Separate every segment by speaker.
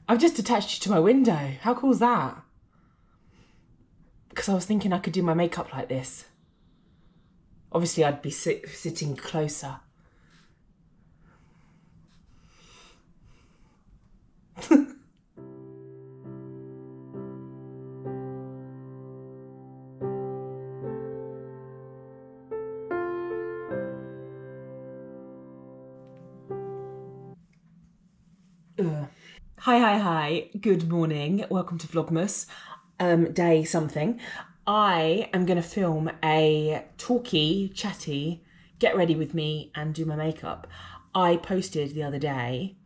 Speaker 1: I've just attached you to my window. How cool is that? Because I was thinking I could do my makeup like this. Obviously, I'd be sitting closer. Hi. Good morning. Welcome to Vlogmas. Day something. I am going to film a talky, chatty, get ready with me and do my makeup. I posted the other day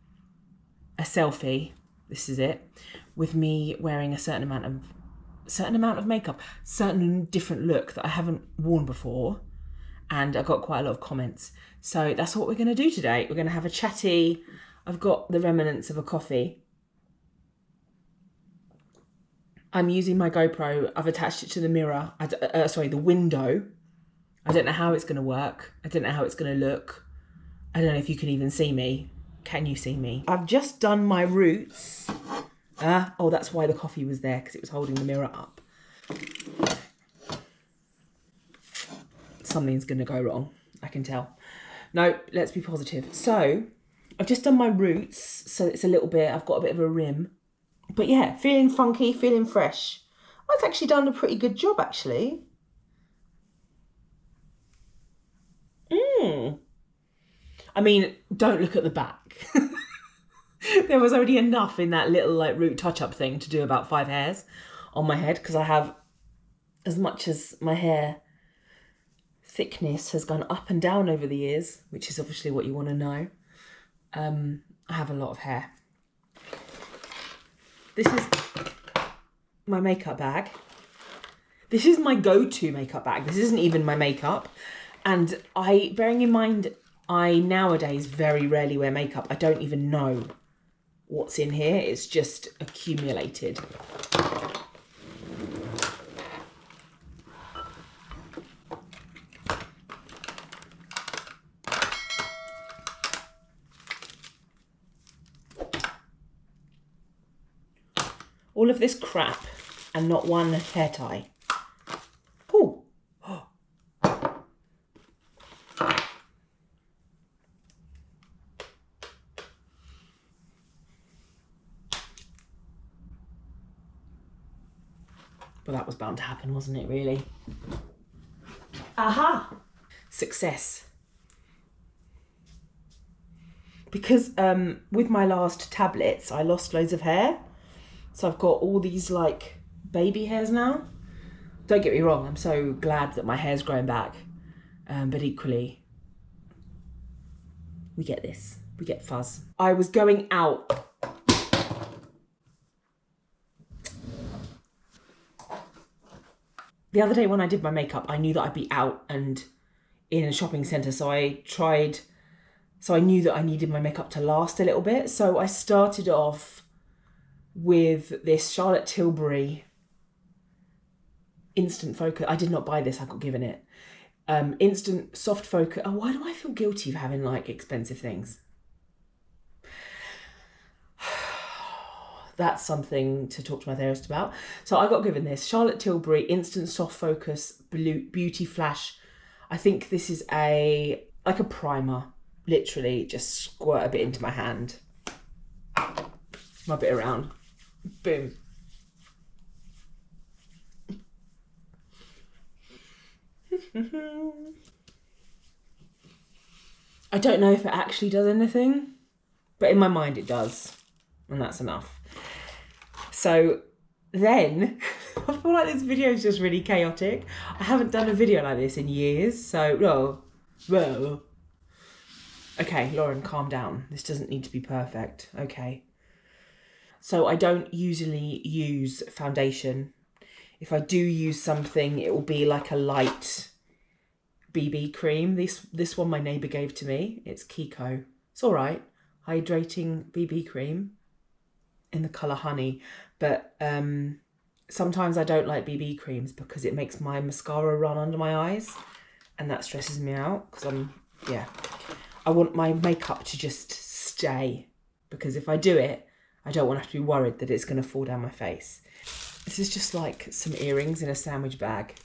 Speaker 1: a selfie, this is it, with me wearing a certain amount of makeup, certain different look that I haven't worn before, and I got quite a lot of comments. So that's what we're going to do today. We're going to have a chatty. I've got the remnants of a coffee. I'm using my GoPro. I've attached it to the mirror, the window. I don't know how it's going to work. I don't know how it's going to look. I don't know if you can even see me. Can you see me? I've just done my roots. Oh, that's why the coffee was there, because it was holding the mirror up. Something's going to go wrong, I can tell. No, let's be positive. So, I've just done my roots, so it's a little bit, I've got a bit of a rim. But yeah, feeling funky, feeling fresh. I've actually done a pretty good job, actually. I mean, don't look at the back. There was already enough in that little like root touch-up thing to do about 5 hairs on my head, because I have, as much as my hair thickness has gone up and down over the years, which is obviously what you want to know, I have a lot of hair. This is my makeup bag. This is my go-to makeup bag. This isn't even my makeup. And bearing in mind, I nowadays very rarely wear makeup. I don't even know what's in here. It's just accumulated. All of this crap and not one hair tie. Ooh. Well, that was bound to happen, wasn't it, really? Aha! Success. Because with my last tablets, I lost loads of hair. So I've got all these like baby hairs now. Don't get me wrong, I'm so glad that my hair's growing back. But equally, we get this. We get fuzz. I was going out. The other day when I did my makeup, I knew that I'd be out and in a shopping centre. So I knew that I needed my makeup to last a little bit. So I started off with this Charlotte Tilbury Instant Focus. I did not buy this, I got given it. Instant Soft Focus. Oh, why do I feel guilty for having like expensive things? That's something to talk to my therapist about. So I got given this Charlotte Tilbury Instant Soft Focus Beauty Flash. I think this is like a primer. Literally just squirt a bit into my hand. Rub it around. Boom. I don't know if it actually does anything, but in my mind it does, and that's enough. So then, I feel like this video is just really chaotic. I haven't done a video like this in years, so, whoa. Okay, Lauren, calm down. This doesn't need to be perfect, okay. So I don't usually use foundation. If I do use something, it will be like a light BB cream. This one my neighbour gave to me. It's Kiko. It's all right. Hydrating BB cream in the colour honey. But sometimes I don't like BB creams because it makes my mascara run under my eyes. And that stresses me out because I want my makeup to just stay. Because if I do it, I don't want to have to be worried that it's going to fall down my face. This is just like some earrings in a sandwich bag.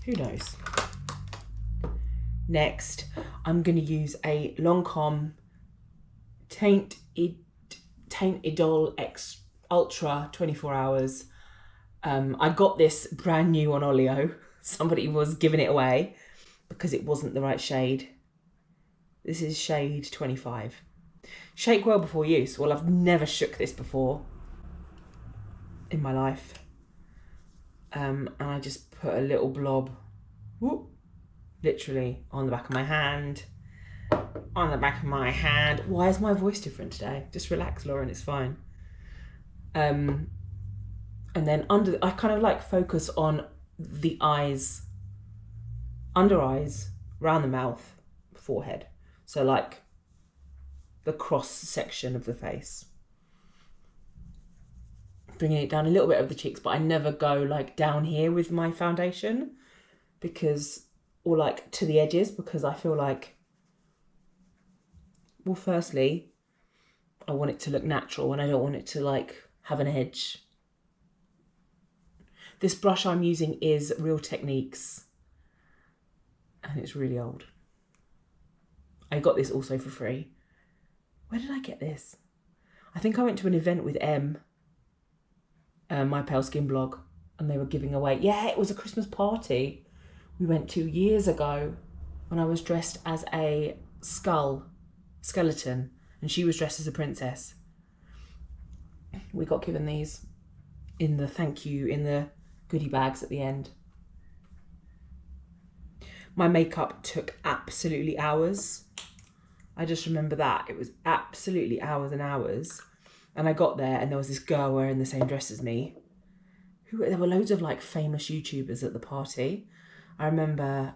Speaker 1: Who knows? Next, I'm going to use a Lancome Teint Idole X Ultra 24 hours. I got this brand new on Olio. Somebody was giving it away because it wasn't the right shade. This is shade 25. Shake well before use. Well, I've never shook this before in my life. And I just put a little blob, whoop, literally on the back of my hand. On the back of my hand. Why is my voice different today? Just relax, Lauren, it's fine. And then under, I kind of like focus on the eyes, under eyes, around the mouth, forehead. So like the cross section of the face. Bringing it down a little bit over the cheeks, but I never go like down here with my foundation because, or like to the edges, because I feel like, well, firstly, I want it to look natural and I don't want it to like have an edge. This brush I'm using is Real Techniques and it's really old. I got this also for free. Where did I get this? I think I went to an event with M, my Pale Skin blog, and they were giving away, yeah, it was a Christmas party we went to years ago when I was dressed as a skeleton, and she was dressed as a princess. We got given these in the thank you, in the goodie bags at the end. My makeup took absolutely hours. I just remember that. It was absolutely hours and hours. And I got there and there was this girl wearing the same dress as me. There were loads of like famous YouTubers at the party. I remember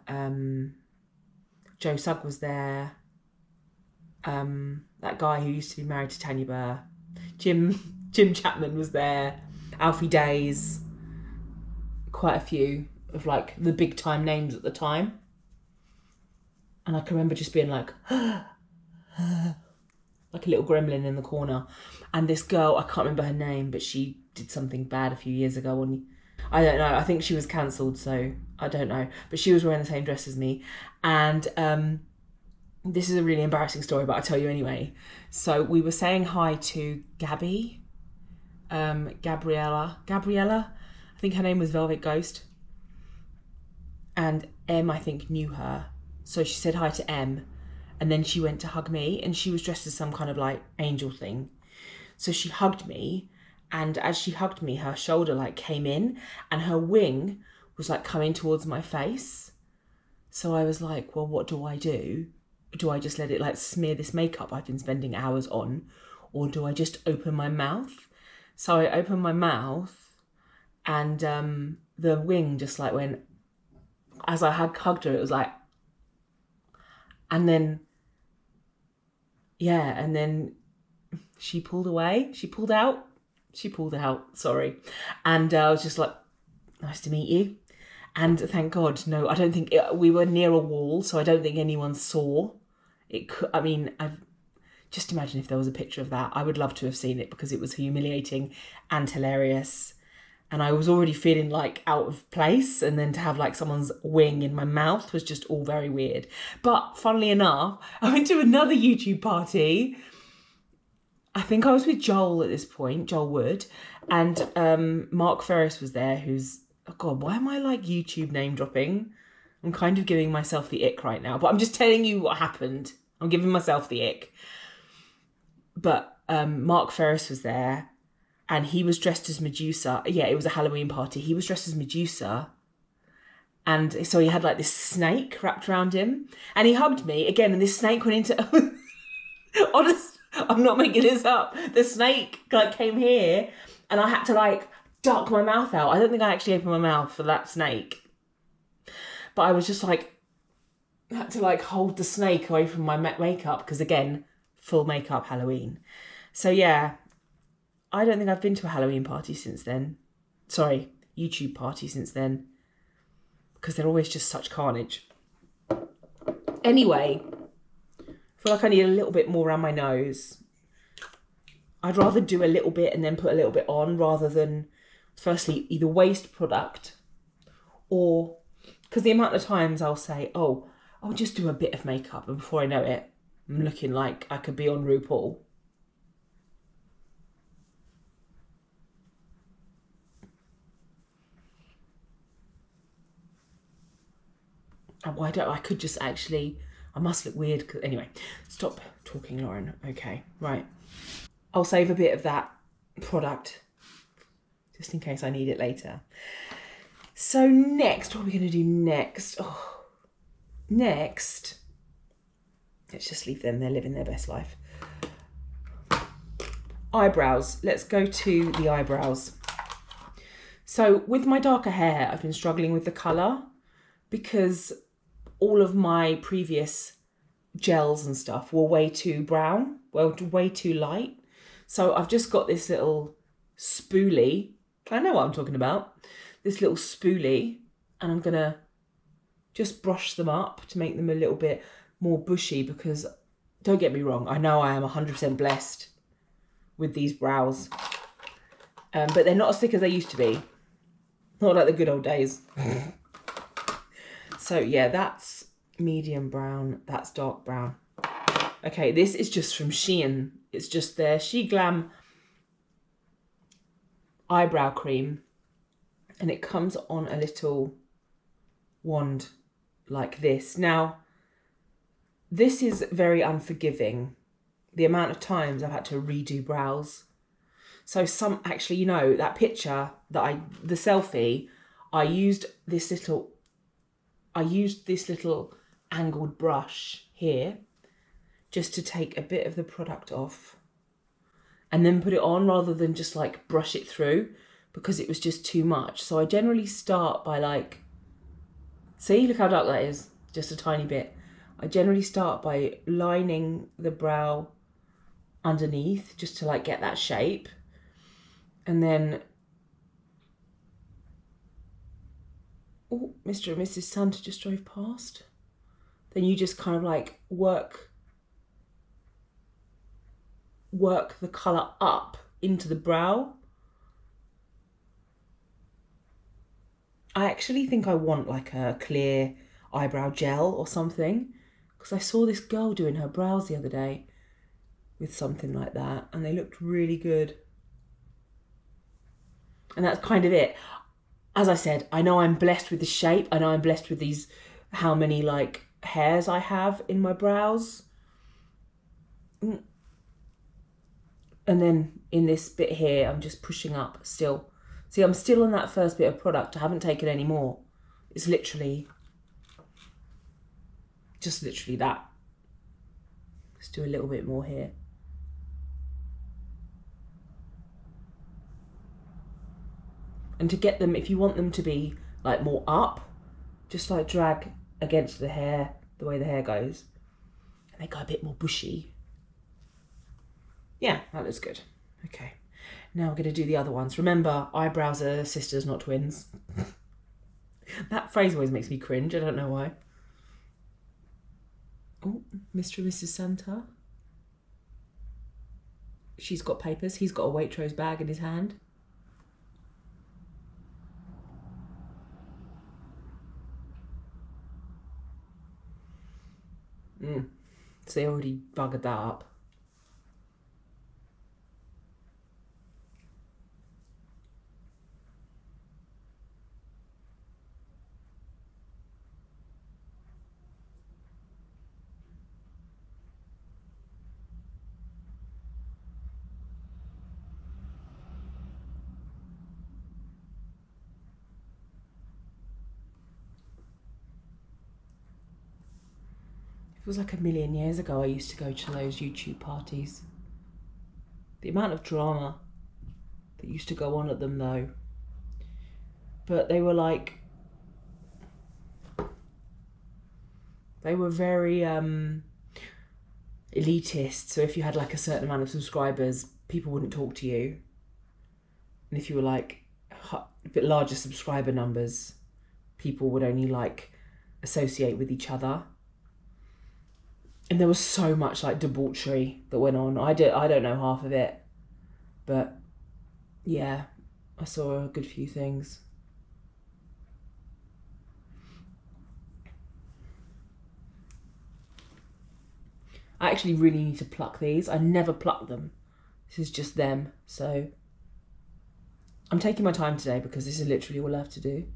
Speaker 1: Joe Sugg was there. That guy who used to be married to Tanya Burr. Jim Chapman was there. Alfie Days. Quite a few of like the big time names at the time. And I can remember just being like, like a little gremlin in the corner. And this girl, I can't remember her name, but she did something bad a few years ago. And I don't know, I think she was cancelled, so I don't know. But she was wearing the same dress as me. And this is a really embarrassing story, but I'll tell you anyway. So we were saying hi to Gabby, Gabriella. I think her name was Velvet Ghost. And Em, I think, knew her. So she said hi to Em. And then she went to hug me, and she was dressed as some kind of like angel thing. So she hugged me, and as she hugged me, her shoulder like came in and her wing was like coming towards my face. So I was like, well, what do I do? Do I just let it like smear this makeup I've been spending hours on? Or do I just open my mouth? So I opened my mouth and the wing just like went, as I hugged her, it was like, and then, yeah, and then she pulled away. She pulled out, sorry. And I was just like, nice to meet you. And thank God, no, I don't think, we were near a wall, so I don't think anyone saw. It could, I mean, just imagine if there was a picture of that. I would love to have seen it because it was humiliating and hilarious. And I was already feeling like out of place. And then to have like someone's wing in my mouth was just all very weird. But funnily enough, I went to another YouTube party. I think I was with Joel at this point, Joel Wood. And Mark Ferris was there, who's, oh God, why am I like YouTube name dropping? I'm kind of giving myself the ick right now. But I'm just telling you what happened. I'm giving myself the ick. But Mark Ferris was there. And he was dressed as Medusa. Yeah, it was a Halloween party. He was dressed as Medusa. And so he had like this snake wrapped around him. And he hugged me again. And this snake went into... Honest, I'm not making this up. The snake like came here. And I had to like duck my mouth out. I don't think I actually opened my mouth for that snake. But I was just like... had to like hold the snake away from my makeup. Because again, full makeup Halloween. So yeah... I don't think I've been to a Halloween party since then. Sorry, YouTube party since then. Because they're always just such carnage. Anyway, I feel like I need a little bit more around my nose. I'd rather do a little bit and then put a little bit on rather than, firstly, either waste product or, because the amount of times I'll say, oh, I'll just do a bit of makeup, and before I know it, I'm looking like I could be on RuPaul. And why don't I could just actually, I must look weird. Anyway, stop talking, Lauren. Okay, right. I'll save a bit of that product just in case I need it later. So next, what are we going to do next? Oh, next, let's just leave them. They're living their best life. Eyebrows. Let's go to the eyebrows. So with my darker hair, I've been struggling with the colour because all of my previous gels and stuff were way too brown, well, way too light. So I've just got this little spoolie. I know what I'm talking about. This little spoolie, and I'm going to just brush them up to make them a little bit more bushy because, don't get me wrong, I know I am 100% blessed with these brows. But they're not as thick as they used to be. Not like the good old days. So yeah, that's medium brown. That's dark brown. Okay, this is just from Shein. It's just their She Glam eyebrow cream. And it comes on a little wand like this. Now, this is very unforgiving. The amount of times I've had to redo brows. So actually, you know, that picture that the selfie, I used this little angled brush here just to take a bit of the product off and then put it on rather than just like brush it through because it was just too much. So I generally start by like, see, look how dark that is, just a tiny bit. I generally start by lining the brow underneath just to like get that shape. And then, oh, Mr. and Mrs. Santa just drove past. Then you just kind of like work the colour up into the brow. I actually think I want like a clear eyebrow gel or something, because I saw this girl doing her brows the other day with something like that and they looked really good. And that's kind of it. As I said, I know I'm blessed with the shape. I know I'm blessed with these, how many like hairs I have in my brows. And then in this bit here, I'm just pushing up still. See, I'm still on that first bit of product. I haven't taken any more. It's literally, just literally that. Let's do a little bit more here. And to get them, if you want them to be like more up, just like drag against the hair, the way the hair goes. And they go a bit more bushy. Yeah, that looks good. Okay, now we're going to do the other ones. Remember, eyebrows are sisters, not twins. That phrase always makes me cringe. I don't know why. Oh, Mr. and Mrs. Santa. She's got papers. He's got a Waitrose bag in his hand. So they already buggered that up. It was like a million years ago I used to go to those YouTube parties. The amount of drama that used to go on at them though. But they were like, they were very elitist. So if you had like a certain amount of subscribers, people wouldn't talk to you. And if you were like a bit larger subscriber numbers, people would only like associate with each other. And there was so much like debauchery that went on. I don't know half of it, but yeah, I saw a good few things. I actually really need to pluck these. I never pluck them. This is just them. So I'm taking my time today because this is literally all I have to do.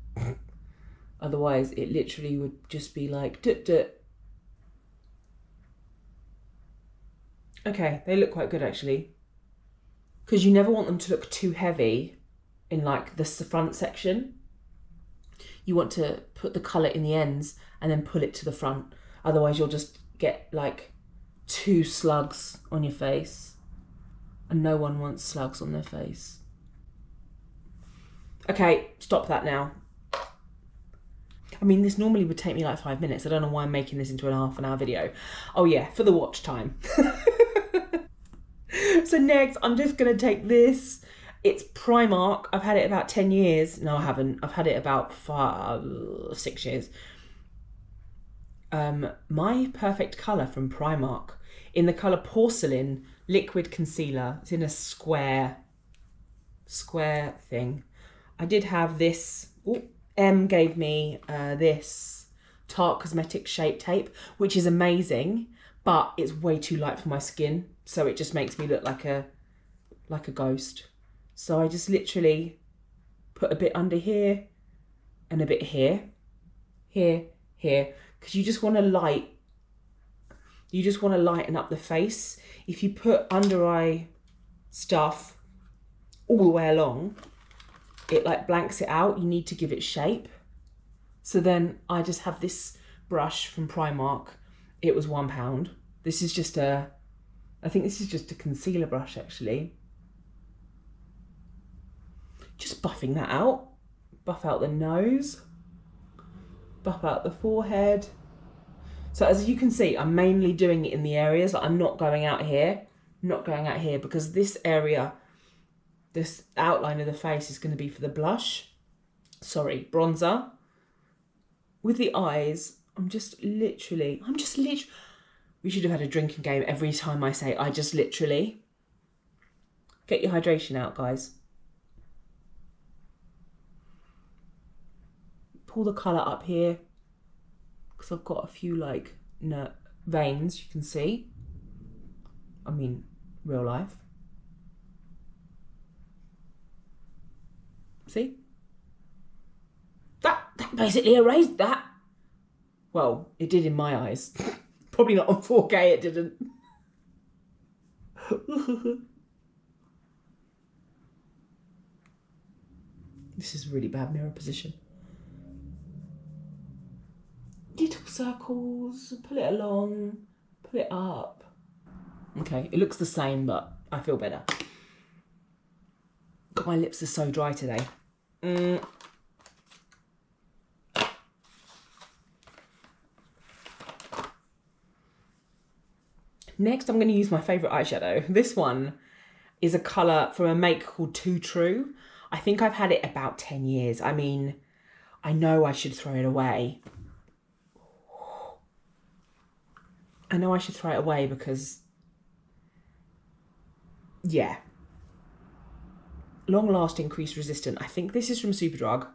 Speaker 1: Otherwise, it literally would just be like, dut. Okay, they look quite good actually. Because you never want them to look too heavy in like the front section. You want to put the colour in the ends and then pull it to the front. Otherwise, you'll just get like 2 slugs on your face. And no one wants slugs on their face. Okay, stop that now. I mean, this normally would take me like 5 minutes. I don't know why I'm making this into a half-an-hour video. Oh yeah, for the watch time. So next, I'm just going to take this. It's Primark. I've had it about 10 years. No, I haven't. I've had it about 6 years. My Perfect Colour from Primark. In the colour Porcelain Liquid Concealer. It's in a square thing. I did have this. Ooh, M gave me this Tarte Cosmetics Shape Tape, which is amazing, but it's way too light for my skin. So it just makes me look like a ghost. So I just literally put a bit under here and a bit here, because you just want to lighten up the face. If you put under eye stuff all the way along, it like blanks it out. You need to give it shape. So then I just have this brush from Primark. It was £1. This is just I think this is just a concealer brush actually. Just buffing that out. Buff out the nose. Buff out the forehead. So as you can see, I'm mainly doing it in the areas. Like I'm not going out here. I'm not going out here because this area, this outline of the face is going to be for the blush. Sorry, bronzer. With the eyes, I'm just literally. We should have had a drinking game every time I say I just literally. Get your hydration out, guys. Pull the colour up here because I've got a few like veins you can see. I mean, real life. See? That basically erased that. Well, it did in my eyes. Probably not on 4K, it didn't. This is really bad mirror position. Little circles, pull it along, pull it up. Okay, it looks the same, but I feel better. God, my lips are so dry today. Next, I'm going to use my favourite eyeshadow. This one is a colour from a make called Too True. I think I've had it about 10 years. I mean, I know I should throw it away. I know I should throw it away because, yeah. Long lasting, crease resistant. I think this is from Superdrug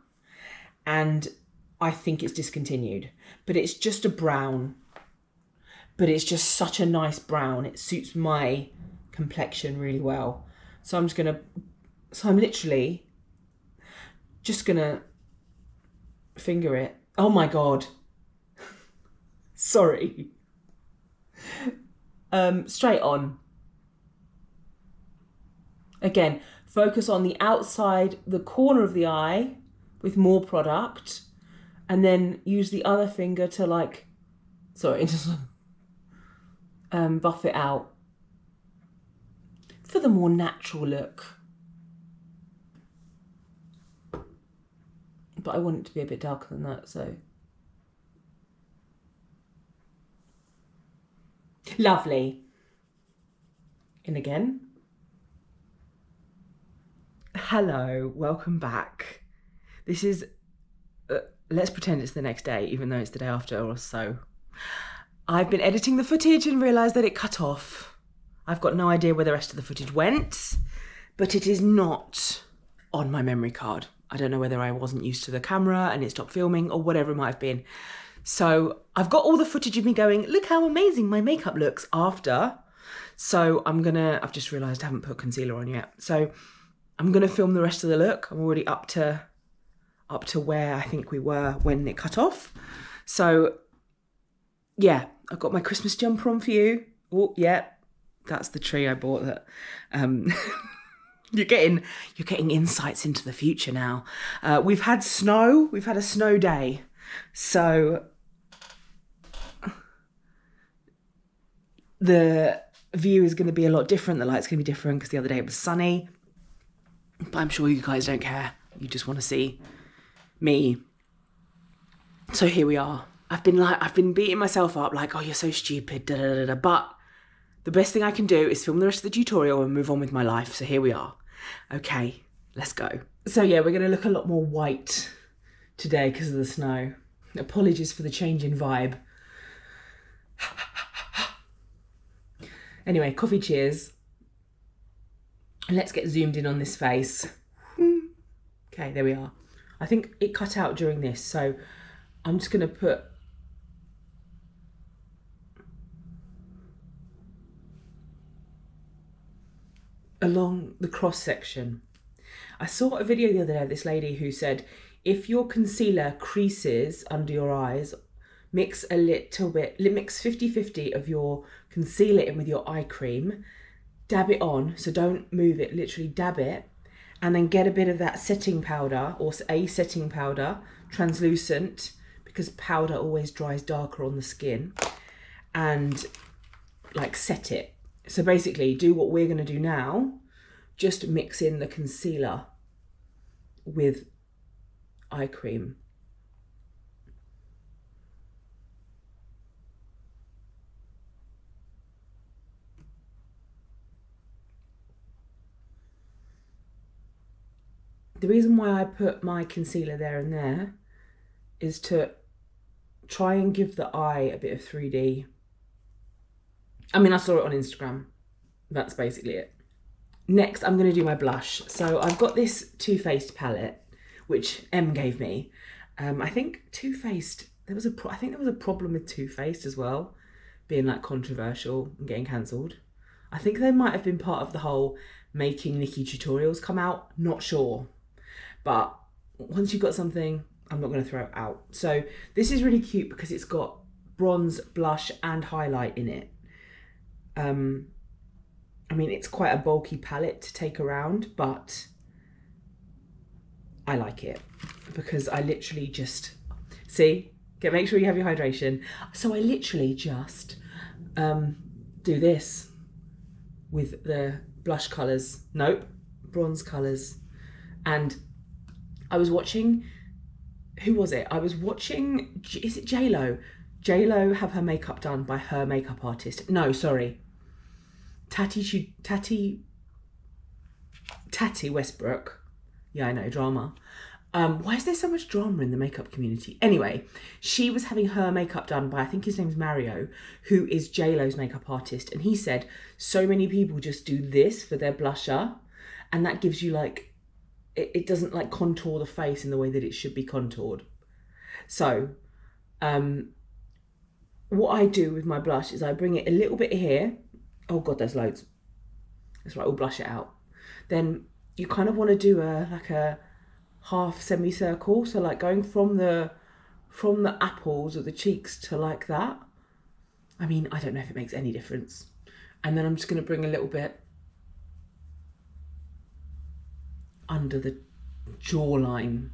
Speaker 1: and I think it's discontinued, but it's just a brown, but it's just such a nice brown. It suits my complexion really well. So I'm literally just gonna finger it. Oh my God. Sorry. Straight on. Again, focus on the outside, the corner of the eye with more product, and then use the other finger to like, sorry, just buff it out for the more natural look. But I want it to be a bit darker than that, so. Lovely. In again. Hello, welcome back. This is, let's pretend it's the next day, even though it's the day after or so. I've been editing the footage and realised that it cut off. I've got no idea where the rest of the footage went, but it is not on my memory card. I don't know whether I wasn't used to the camera and it stopped filming or whatever it might have been. So I've got all the footage of me going, look how amazing my makeup looks after. So I've just realised I haven't put concealer on yet. So I'm gonna film the rest of the look. I'm already up to where I think we were when it cut off. So yeah, I've got my Christmas jumper on for you. Oh yeah, that's the tree I bought that. You're getting insights into the future now. We've had snow. We've had a snow day. So the view is going to be a lot different. The light's going to be different because the other day it was sunny. But I'm sure you guys don't care. You just want to see me. So here we are. I've been beating myself up like, oh, you're so stupid, da da da da. But the best thing I can do is film the rest of the tutorial and move on with my life. So here we are. Okay, let's go. So yeah, we're going to look a lot more white today because of the snow. Apologies for the change in vibe. Anyway, coffee cheers. Let's get zoomed in on this face. Okay, there we are. I think it cut out during this, so I'm just going to put along the cross section. I saw a video the other day of this lady who said, if your concealer creases under your eyes, mix a little bit, mix 50-50 of your concealer in with your eye cream, dab it on, so don't move it, literally dab it, and then get a bit of that setting powder, or a setting powder, translucent, because powder always dries darker on the skin, and like set it. So basically do what we're going to do now, just mix in the concealer with eye cream. The reason why I put my concealer there and there is to try and give the eye a bit of 3D. I mean, I saw it on Instagram. That's basically it. Next, I'm going to do my blush. So I've got this Too Faced palette, which Em gave me. I think Too Faced, I think there was a problem with Too Faced as well, being like controversial and getting cancelled. I think they might have been part of the whole making Nikki tutorials come out, not sure. But once you've got something, I'm not going to throw it out. So this is really cute because it's got bronze, blush and highlight in it. I mean, it's quite a bulky palette to take around, but I like it because I literally just, make sure you have your hydration. So I literally just do this with the blush colours. Nope, bronze colours. And I was watching, who was it? I was watching, is it J-Lo? J-Lo have her makeup done by her makeup artist. No, sorry. Chatty Westbrook. Yeah, I know, drama. Why is there so much drama in the makeup community? Anyway, she was having her makeup done by, I think his name's Mario, who is J-Lo's makeup artist. And he said, so many people just do this for their blusher. And that gives you like, it doesn't like contour the face in the way that it should be contoured. So, what I do with my blush is I bring it a little bit here. Oh God, there's loads. That's right, we'll blush it out. Then you kind of want to do like a half semicircle. So like going from the apples of the cheeks to like that. I mean, I don't know if it makes any difference. And then I'm just going to bring a little bit under the jawline.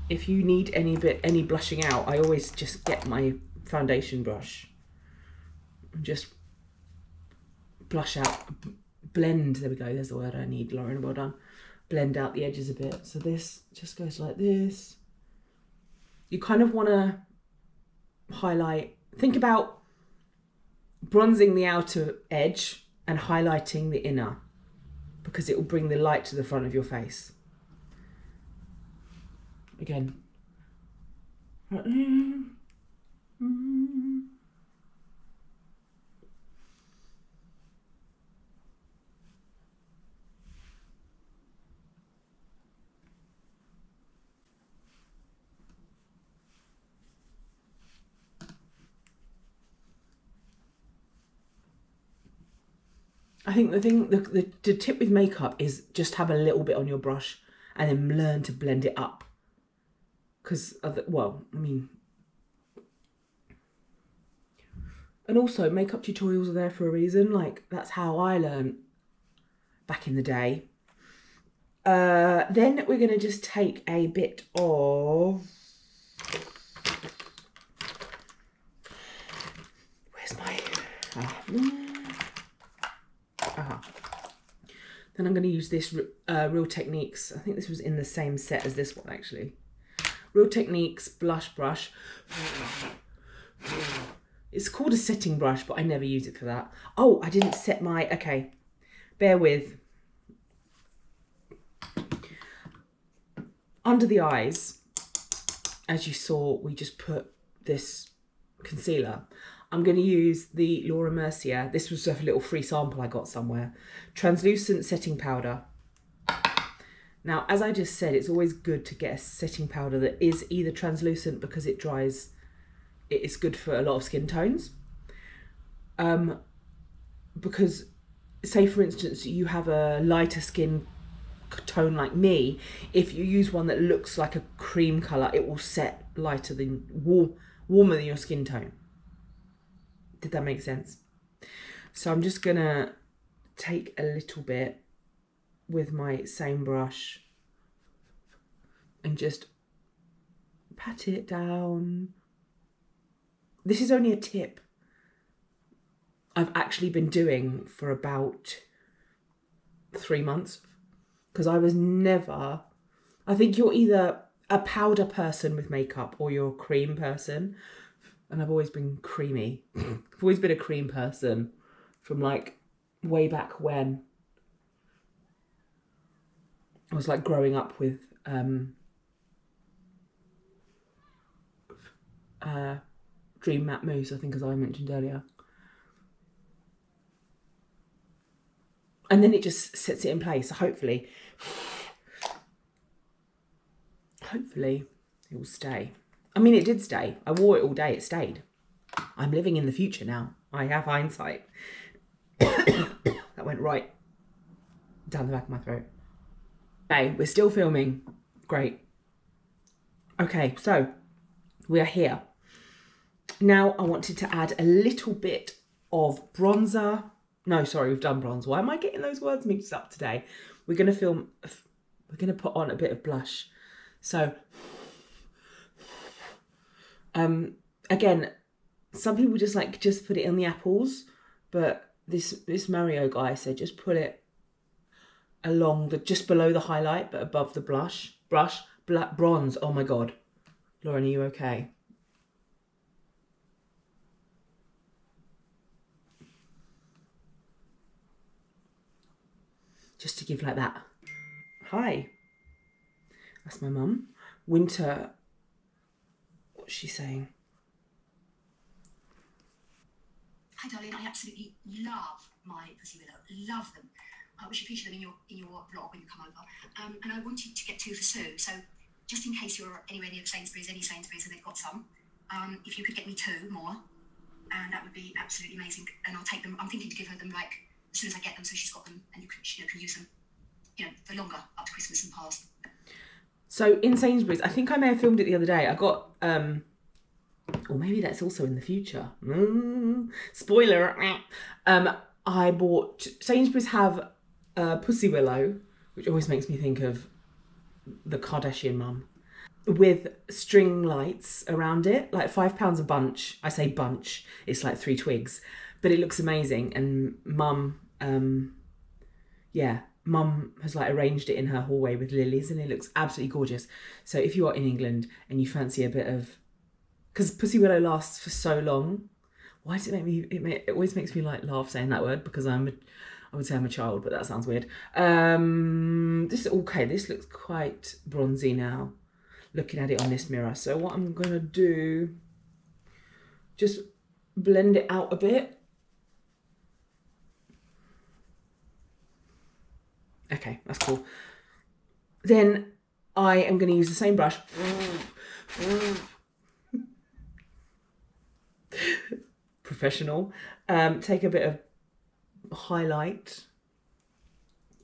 Speaker 1: If you need any blushing out, I always just get my foundation brush and just blush out, blend, there we go, there's the word I need, Lauren, well done. Blend out the edges a bit. So this just goes like this. You kind of want to highlight, think about bronzing the outer edge and highlighting the inner, because it will bring the light to the front of your face. Again. I think the tip with makeup is just have a little bit on your brush and then learn to blend it up. Because, well, I mean... And also, makeup tutorials are there for a reason. Like, that's how I learned back in the day. Then we're going to just take a bit of... Where's my... Then I'm going to use this Real Techniques. I think this was in the same set as this one, actually. Real Techniques blush brush. It's called a setting brush, but I never use it for that. Oh, I didn't set my... Okay, bear with. Under the eyes, as you saw, we just put this concealer. I'm going to use the Laura Mercier. This was just a little free sample I got somewhere. Translucent setting powder. Now, as I just said, it's always good to get a setting powder that is either translucent because it dries. It is good for a lot of skin tones. Because, say for instance, you have a lighter skin tone like me. If you use one that looks like a cream colour, it will set lighter than warmer than your skin tone. Did that make sense? So I'm just gonna take a little bit with my same brush and just pat it down. This is only a tip I've actually been doing for about 3 months, because I was never... I think you're either a powder person with makeup or you're a cream person. And I've always been creamy. I've always been a cream person from like way back when. I was like growing up with Dream Matte Mousse, I think, as I mentioned earlier. And then it just sets it in place. So hopefully it will stay. I mean, it did stay. I wore it all day. It stayed. I'm living in the future now. I have hindsight. That went right down the back of my throat. Okay, we're still filming. Great. Okay, so we are here. Now I wanted to add a little bit of bronzer. No, sorry, we've done bronze. Why am I getting those words mixed up today? We're going to put on a bit of blush. So... again, some people just put it on the apples, but this Mario guy said just put it along just below the highlight, but above the brush, black bronze. Oh my God. Lauren, are you okay? Just to give like that. Hi. That's my mum. Winter. What's she saying?
Speaker 2: Hi darling, I absolutely love my Pussy Willow. Love them. We should feature them in your vlog when you come over. And I wanted to get 2 for Sue. So just in case you're anywhere near the Sainsbury's, any Sainsbury's, and they've got some, if you could get me 2 more, and that would be absolutely amazing. And I'll take them. I'm thinking to give her them like as soon as I get them, so she's got them, and you can use them, for longer up to Christmas and past.
Speaker 1: So in Sainsbury's, I think I may have filmed it the other day. I got, or maybe that's also in the future. Spoiler. I bought, Sainsbury's have Pussy Willow, which always makes me think of the Kardashian mum, with string lights around it, like £5 a bunch. I say bunch, it's like 3 twigs, but it looks amazing. And mum, Mum has like arranged it in her hallway with lilies, and it looks absolutely gorgeous. So if you are in England and you fancy a bit of, because Pussy Willow lasts for so long. Why does it make me? It always makes me like laugh saying that word, because I would say I'm a child, but that sounds weird. This okay. This looks quite bronzy now, looking at it on this mirror. So what I'm gonna do, just blend it out a bit. Okay, that's cool. Then I am going to use the same brush. Professional. Take a bit of highlight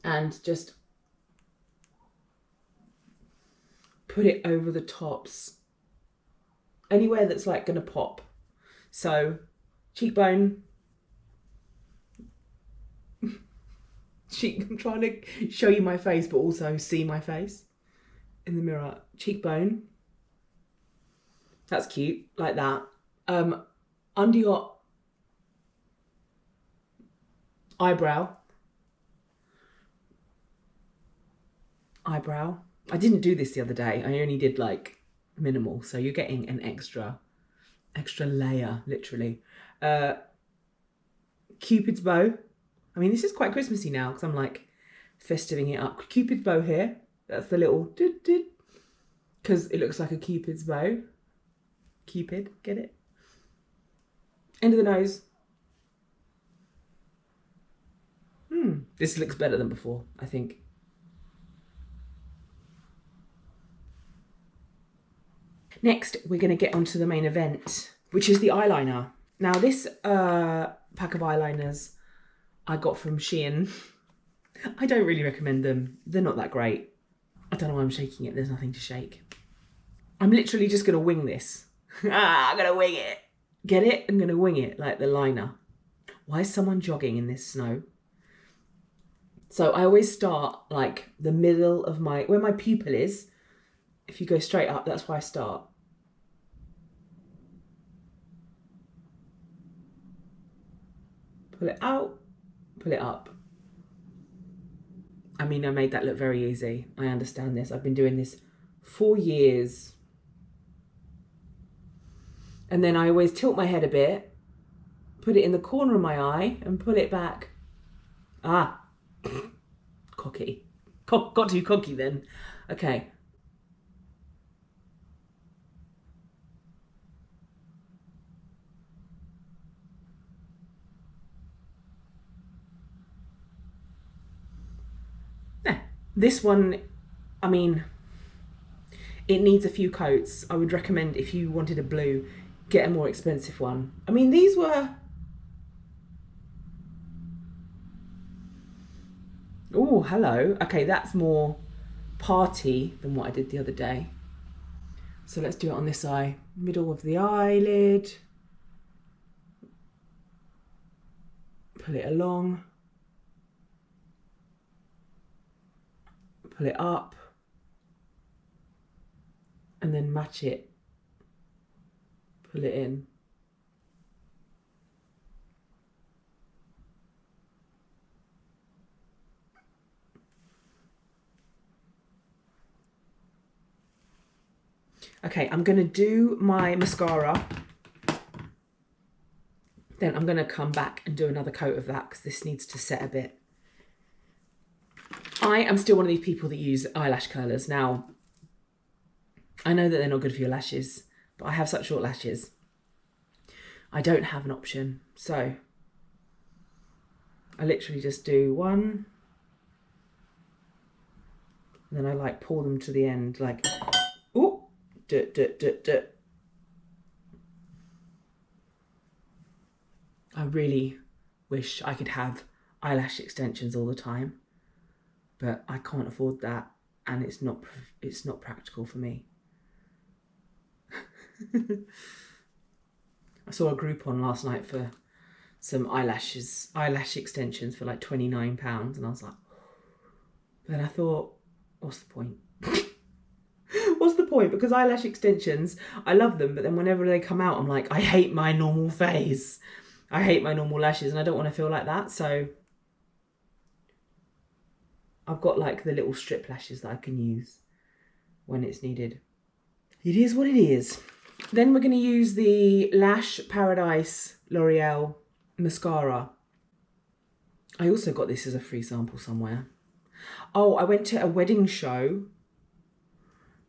Speaker 1: and just put it over the tops. Anywhere that's like going to pop. So, cheekbone. I'm trying to show you my face, but also see my face in the mirror. Cheekbone. That's cute, like that. Under your eyebrow. I didn't do this the other day. I only did like minimal, so you're getting an extra layer, literally. Cupid's bow. I mean, this is quite Christmassy now because I'm like festiving it up. Cupid's bow here. That's the little because it looks like a Cupid's bow. Cupid, get it? End of the nose. This looks better than before, I think. Next, we're going to get onto the main event, which is the eyeliner. Now, this pack of eyeliners I got from Shein. I don't really recommend them. They're not that great. I don't know why I'm shaking it. There's nothing to shake. I'm literally just going to wing this. I'm going to wing it. Get it? I'm going to wing it like the liner. Why is someone jogging in this snow? So I always start like the middle of where my pupil is. If you go straight up, that's where I start. Pull it out, pull it up. I mean, I made that look very easy. I understand this. I've been doing this for years. And then I always tilt my head a bit, put it in the corner of my eye and pull it back. Cocky. Got too cocky then. Okay. This one, I mean, it needs a few coats. I would recommend if you wanted a blue, get a more expensive one. I mean, these were... Oh, hello. Okay, that's more party than what I did the other day. So let's do it on this eye. Middle of the eyelid. Pull it along. Pull it up. And then match it. Pull it in. Okay, I'm going to do my mascara. Then I'm going to come back and do another coat of that because this needs to set a bit. I am still one of these people that use eyelash curlers. Now, I know that they're not good for your lashes, but I have such short lashes. I don't have an option. So I literally just do one. And then I like pull them to the end like, ooh. I really wish I could have eyelash extensions all the time, but I can't afford that, and it's not practical for me. I saw a Groupon last night for some eyelash extensions for like £29, and I was like, but then I thought, what's the point? What's the point? Because eyelash extensions, I love them, but then whenever they come out, I'm like, I hate my normal face. I hate my normal lashes, and I don't want to feel like that. So I've got like the little strip lashes that I can use when it's needed. It is what it is. Then we're going to use the Lash Paradise L'Oreal mascara. I also got this as a free sample somewhere. Oh, I went to a wedding show.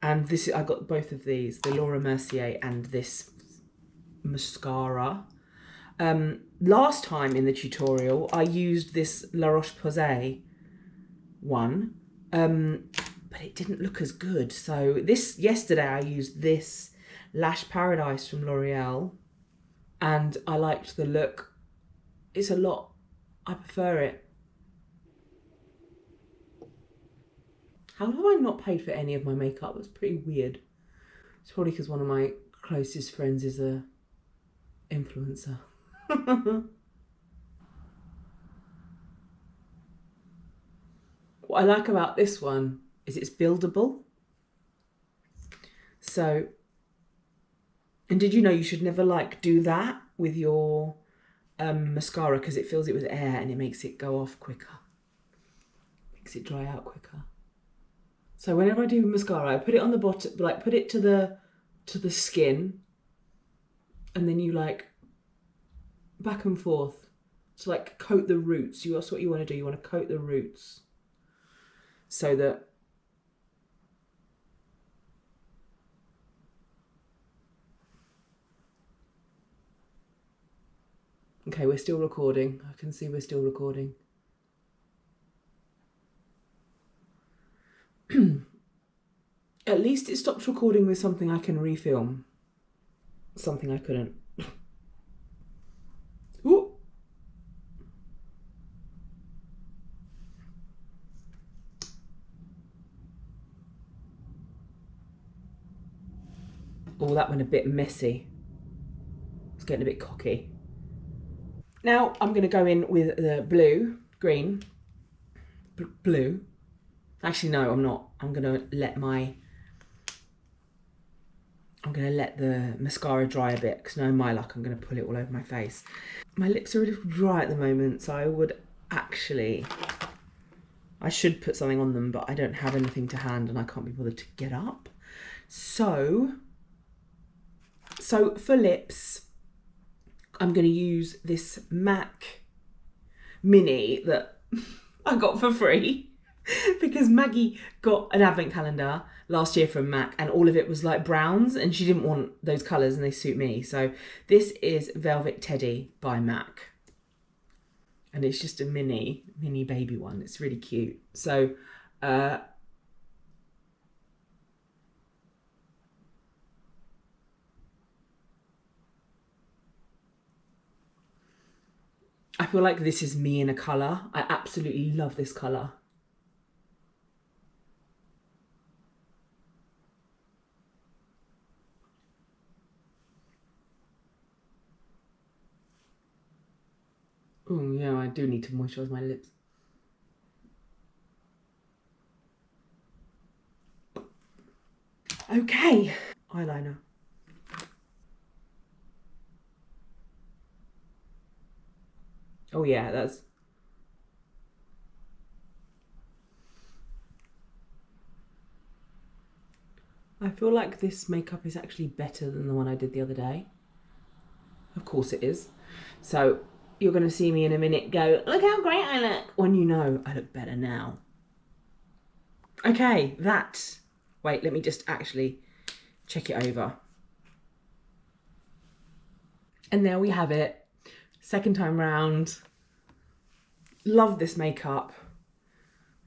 Speaker 1: And I got both of these, the Laura Mercier and this mascara. Last time in the tutorial, I used this La Roche-Posay one, but it didn't look as good. So yesterday I used this Lash Paradise from L'Oreal, and I liked the look. It's a lot, I prefer it. How have I not paid for any of my makeup? That's pretty weird. It's probably because one of my closest friends is a influencer. What I like about this one is it's buildable. So, and did you know you should never like do that with your mascara, because it fills it with air and it makes it go off quicker. Makes it dry out quicker. So whenever I do mascara, I put it on the bottom, like put it to the skin, and then you like back and forth to like coat the roots. That's what you want to do. You want to coat the roots so that okay, we're still recording. I can see we're still recording. At least it stops recording with something I can refilm. Something I couldn't. Ooh. Oh, that went a bit messy. It's getting a bit cocky. Now I'm going to go in with the green, blue. Actually, no, I'm not. I'm going to let the mascara dry a bit, because no, my luck, I'm going to pull it all over my face. My lips are a little dry at the moment, so I should put something on them, but I don't have anything to hand and I can't be bothered to get up. So for lips, I'm going to use this MAC Mini that I got for free because Maggie got an advent calendar last year from MAC and all of it was like browns and she didn't want those colours and they suit me. So this is Velvet Teddy by MAC. And it's just a mini baby one. It's really cute. So I feel like this is me in a colour. I absolutely love this colour. Oh yeah, I do need to moisturise my lips. Okay, eyeliner. Oh yeah, I feel like this makeup is actually better than the one I did the other day. Of course it is. So you're going to see me in a minute go, look how great I look, when you know I look better now. Okay, wait, let me just actually check it over. And there we have it. Second time round. Love this makeup.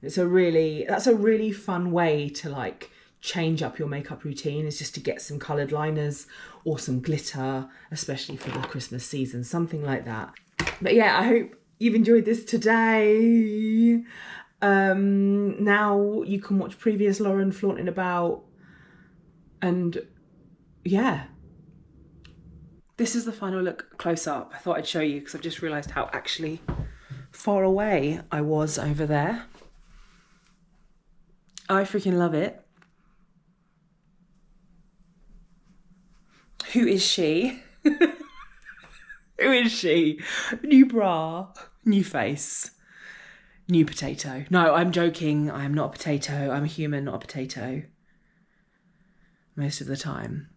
Speaker 1: That's a really fun way to like change up your makeup routine, is just to get some coloured liners or some glitter, especially for the Christmas season, something like that. But yeah, I hope you've enjoyed this today. Now you can watch previous Lauren flaunting about, and yeah. This is the final look close up. I thought I'd show you because I've just realised how actually far away I was over there. I freaking love it. Who is she? Who is she? New bra, new face, new potato. No, I'm joking. I'm not a potato. I'm a human, not a potato. Most of the time.